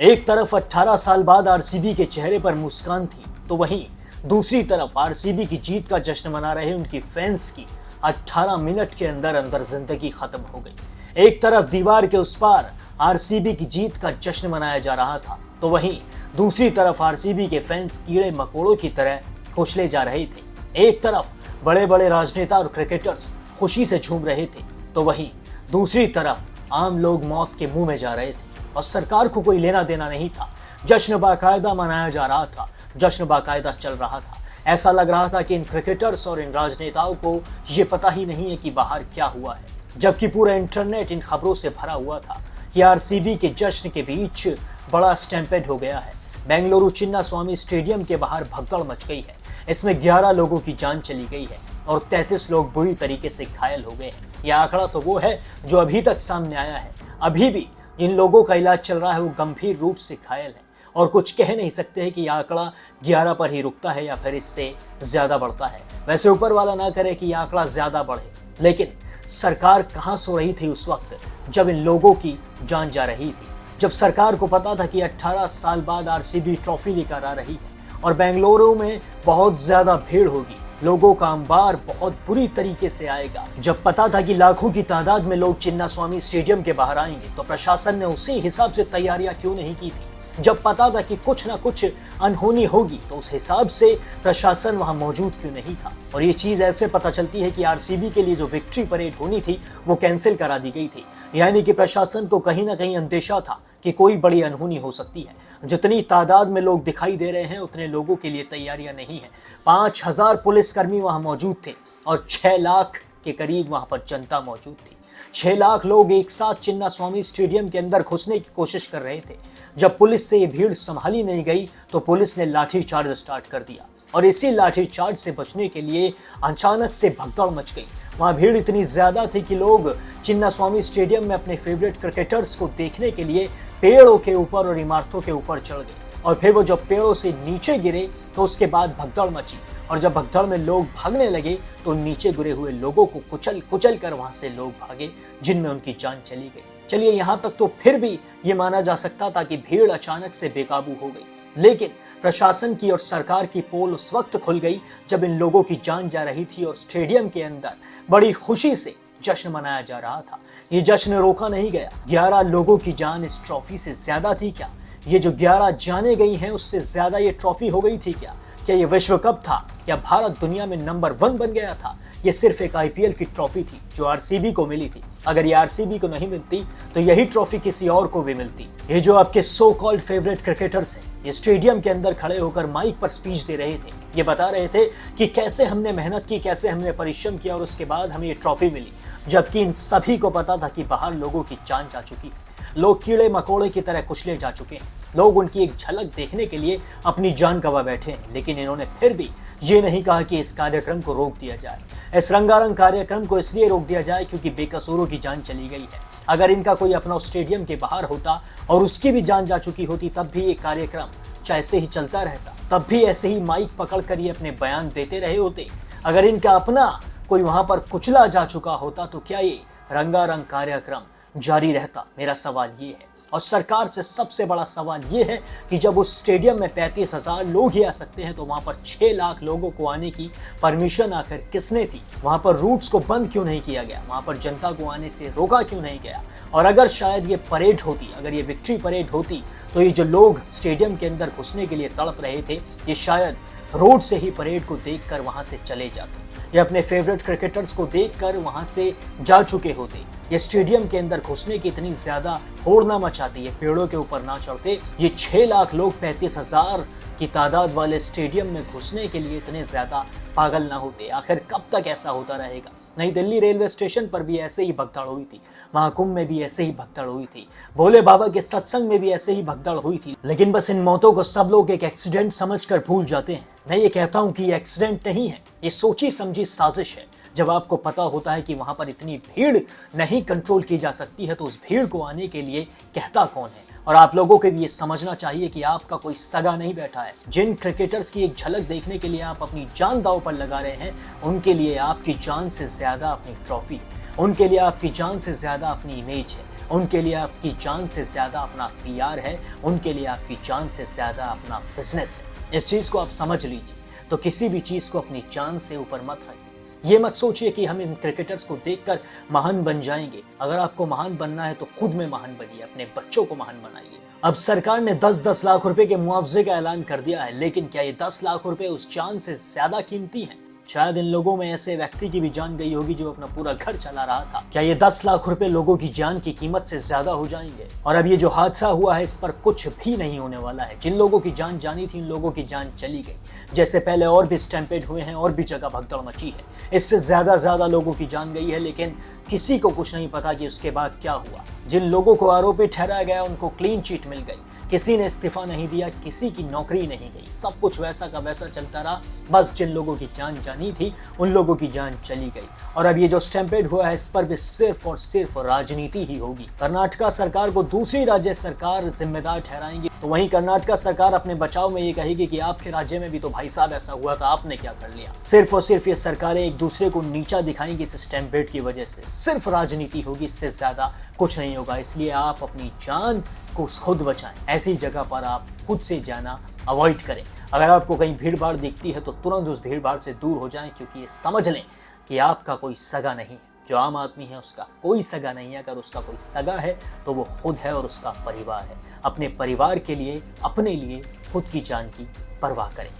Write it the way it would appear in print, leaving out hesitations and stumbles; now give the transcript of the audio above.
एक तरफ 18 साल बाद आरसीबी के चेहरे पर मुस्कान थी, तो वहीं दूसरी तरफ आरसीबी की जीत का जश्न मना रहे उनकी फैंस की 18 मिनट के अंदर अंदर जिंदगी खत्म हो गई। एक तरफ दीवार के उस पार आरसीबी की जीत का जश्न मनाया जा रहा था, तो वहीं दूसरी तरफ आरसीबी के फैंस कीड़े मकोड़ों की तरह कुचले जा रहे थे। एक तरफ बड़े बड़े राजनेता और क्रिकेटर्स खुशी से झूम रहे थे, तो वहीं दूसरी तरफ आम लोग मौत के मुंह में जा रहे थे और सरकार को कोई लेना देना नहीं था। जश्न बाकायदा मनाया जा रहा था, जश्न बाकायदा चल रहा था। ऐसा लग रहा था कि इन क्रिकेटर्स और इन राजनेताओं को ये पता ही नहीं है कि बाहर क्या हुआ है, जबकि पूरा इंटरनेट इन खबरों से भरा हुआ था कि आरसीबी के जश्न के बीच बड़ा स्टैम्पेड हो गया है। बेंगलुरु चिन्ना स्वामी स्टेडियम के बाहर भगदड़ मच गई है। इसमें 11 लोगों की जान चली गई है और 33 लोग बुरी तरीके से घायल हो गए हैं। यह आंकड़ा तो वो है जो अभी तक सामने आया है। अभी भी जिन लोगों का इलाज चल रहा है वो गंभीर रूप से घायल है और कुछ कह नहीं सकते हैं कि यह आंकड़ा 11 पर ही रुकता है या फिर इससे ज्यादा बढ़ता है। वैसे ऊपर वाला ना करे कि यह आंकड़ा ज्यादा बढ़े, लेकिन सरकार कहां सो रही थी उस वक्त जब इन लोगों की जान जा रही थी, जब सरकार को पता था कि 18 साल बाद आरसीबी ट्रॉफी लेकर आ रही है और बेंगलुरु में बहुत ज्यादा भीड़ होगी, लोगों का अंबार बहुत बुरी तरीके से आएगा। जब पता था कि लाखों की तादाद में लोग चिन्ना स्वामी स्टेडियम के बाहर आएंगे, तो प्रशासन ने उसी हिसाब से तैयारियां क्यों नहीं की थी? जब पता था कि कुछ ना कुछ अनहोनी होगी, तो उस हिसाब से प्रशासन वहां मौजूद क्यों नहीं था? और ये चीज ऐसे पता चलती है कि आरसीबी के लिए जो विक्ट्री परेड होनी थी वो कैंसिल करा दी गई थी। यानी कि प्रशासन को कहीं ना कहीं अंदेशा था कि कोई बड़ी अनहोनी हो सकती है। जितनी तादाद में लोग दिखाई दे रहे हैं उतने लोगों के लिए तैयारियां नहीं है। 5000 पुलिसकर्मी वहां मौजूद थे और 6 लाख के करीब वहां पर जनता मौजूद थी। 6 लाख लोग एक साथ चिन्ना स्वामी स्टेडियम के अंदर घुसने की कोशिश कर रहे थे। जब पुलिस से ये भीड़ संभाली नहीं गई तो पुलिस ने लाठीचार्ज स्टार्ट कर दिया और इसी लाठीचार्ज से बचने के लिए अचानक से भगदड़ मच गई। वहां भीड़ इतनी ज्यादा थी कि लोग चिन्ना स्वामी स्टेडियम में अपने फेवरेट क्रिकेटर्स को देखने के लिए पेड़ों के ऊपर और इमारतों के ऊपर चढ़ गए और फिर वो जब पेड़ों से नीचे गिरे तो उसके बाद भगदड़ मची और जब भगदड़ में लोग भागने लगे तो नीचे गिरे हुए लोगों को कुचल कुचल कर वहां से लोग भागे, जिनमें उनकी जान चली गई। चलिए यहां तक तो फिर भी ये माना जा सकता था कि भीड़ अचानक से बेकाबू हो गई, लेकिन प्रशासन की और सरकार की पोल उस वक्त खुल गई जब इन लोगों की जान जा रही थी और स्टेडियम के अंदर बड़ी खुशी से जश्न मनाया जा रहा था। ये जश्न रोका नहीं गया। 11 लोगों की जान इस ट्रॉफी से ज्यादा थी क्या? ये जो 11 जाने गई हैं उससे ज्यादा ये ट्रॉफी हो गई थी क्या? क्या ये विश्व कप था? क्या भारत दुनिया में नंबर 1 बन गया था? ये सिर्फ एक आईपीएल की ट्रॉफी थी जो आरसीबी को मिली थी। अगर ये आरसीबी को नहीं मिलती तो यही ट्रॉफी किसी और को भी मिलती। ये जो आपके सो कॉल्ड फेवरेट क्रिकेटर्स हैं, ये स्टेडियम के अंदर खड़े होकर माइक पर स्पीच दे रहे थे। ये बता रहे थे कि कैसे हमने मेहनत की, कैसे हमने परिश्रम किया और उसके बाद हमें ये ट्रॉफी मिली, जबकि इन सभी को पता था कि बाहर लोगों की जान जा चुकी है। लोग कीड़े मकोड़े की तरह कुचले जा चुके हैं। लोग उनकी एक झलक देखने के लिए अपनी जान गंवा बैठे हैं, लेकिन इन्होंने फिर भी ये नहीं कहा कि इस कार्यक्रम को रोक दिया जाए। इस रंगारंग कार्यक्रम को इसलिए रोक दिया जाए क्योंकि बेकसूरों की जान चली गई है। अगर इनका कोई अपना स्टेडियम के बाहर होता और उसकी भी जान जा चुकी होती, तब भी ये कार्यक्रम ऐसे ही चलता रहता, तब भी ऐसे ही माइक पकड़ कर ये अपने बयान देते रहे होते। अगर इनका अपना कोई वहां पर कुचला जा चुका होता तो क्या ये रंगारंग कार्यक्रम जारी रहता? मेरा सवाल ये है। और सरकार से सबसे बड़ा सवाल ये है कि जब उस स्टेडियम में 35,000 लोग ही आ सकते हैं तो वहां पर 6 लाख लोगों को आने की परमिशन आखिर किसने थी? वहां पर रूट्स को बंद क्यों नहीं किया गया? वहां पर जनता को आने से रोका क्यों नहीं गया? और अगर शायद ये परेड होती, अगर ये विक्ट्री परेड होती, तो ये जो लोग स्टेडियम के अंदर घुसने के लिए तड़प रहे थे, ये शायद रोड से ही परेड को देखकर वहां से चले जाते। ये अपने फेवरेट क्रिकेटर्स को देखकर वहां से जा चुके होते। ये स्टेडियम के अंदर घुसने की इतनी ज्यादा होड़ ना मचाते, ये पेड़ों के ऊपर ना चढ़ते। ये 6 लाख लोग 35,000 की तादाद वाले स्टेडियम में घुसने के लिए इतने ज्यादा पागल ना होते। आखिर कब तक ऐसा होता रहेगा? नई दिल्ली रेलवे स्टेशन पर भी ऐसे ही भगदड़ हुई थी, महाकुंभ में भी ऐसे ही भगदड़ हुई थी, भोले बाबा के सत्संग में भी ऐसे ही भगदड़ हुई थी। लेकिन बस इन मौतों को सब लोग एक एक्सीडेंट समझकर भूल जाते हैं। मैं ये कहता हूँ कि ये एक्सीडेंट नहीं है, ये सोची समझी साजिश है। जब आपको पता होता है कि वहां पर इतनी भीड़ नहीं कंट्रोल की जा सकती है, तो उस भीड़ को आने के लिए कहता कौन है? और आप लोगों को भी ये समझना चाहिए कि आपका कोई सगा नहीं बैठा है। जिन क्रिकेटर्स की एक झलक देखने के लिए आप अपनी जान दांव पर लगा रहे हैं, उनके लिए आपकी जान से ज्यादा अपनी ट्रॉफी है, उनके लिए आपकी जान से ज्यादा अपनी इमेज है, उनके लिए आपकी जान से ज्यादा अपना पीआर है, उनके लिए आपकी जान से ज्यादा अपना बिजनेस है। इस चीज को आप समझ लीजिए। तो किसी भी चीज को अपनी जान से ऊपर मत रखिए। ये मत सोचिए कि हम इन क्रिकेटर्स को देखकर महान बन जाएंगे। अगर आपको महान बनना है तो खुद में महान बनिए, अपने बच्चों को महान बनाइए। अब सरकार ने 10-10 लाख रुपए के मुआवजे का ऐलान कर दिया है, लेकिन क्या ये 10 लाख रुपए उस जान से ज्यादा कीमती हैं? शायद इन लोगों में ऐसे व्यक्ति की भी जान गई होगी जो अपना पूरा घर चला रहा था। क्या ये 10 लाख रुपए लोगों की जान की कीमत से ज्यादा हो जाएंगे? और अब ये जो हादसा हुआ है, इस पर कुछ भी नहीं होने वाला है। जिन लोगों की जान जानी थी, इन लोगों की जान चली गई। जैसे पहले और भी स्टैम्पेड हुए हैं और भी जगह भगदड़ मची है, इससे ज्यादा लोगों की जान गई है, लेकिन किसी को कुछ नहीं पता कि उसके बाद क्या हुआ। जिन लोगों को आरोपी ठहराया गया उनको क्लीन चिट मिल गई, किसी ने इस्तीफा नहीं दिया, किसी की नौकरी नहीं गई, सब कुछ वैसा का वैसा चलता रहा। बस जिन लोगों की जान जानी थी उन लोगों की जान चली गई। और अब ये जो स्टैम्पेड हुआ है, इस पर भी सिर्फ और सिर्फ राजनीति ही होगी। कर्नाटका सरकार को दूसरी राज्य सरकार जिम्मेदार ठहराएंगी, तो वहीं कर्नाटका सरकार अपने बचाव में ये कहेगी कि आपके राज्य में भी तो भाई साहब ऐसा हुआ था, आपने क्या कर लिया। सिर्फ और सिर्फ ये सरकारें एक दूसरे को नीचा दिखाएंगी इस स्टैम्पेड की वजह से। सिर्फ राजनीति होगी, इससे ज्यादा कुछ नहीं होगा। इसलिए आप अपनी जान को खुद बचाएं। ऐसी जगह पर आप खुद से जाना अवॉइड करें। अगर आपको कहीं भीड़ भाड़ दिखती है तो तुरंत उस भीड़ भाड़ से दूर हो जाएं, क्योंकि ये समझ लें कि आपका कोई सगा नहीं है। जो आम आदमी है उसका कोई सगा नहीं है। अगर उसका कोई सगा है तो वो खुद है और उसका परिवार है। अपने परिवार के लिए, अपने लिए खुद की जान की परवाह करें।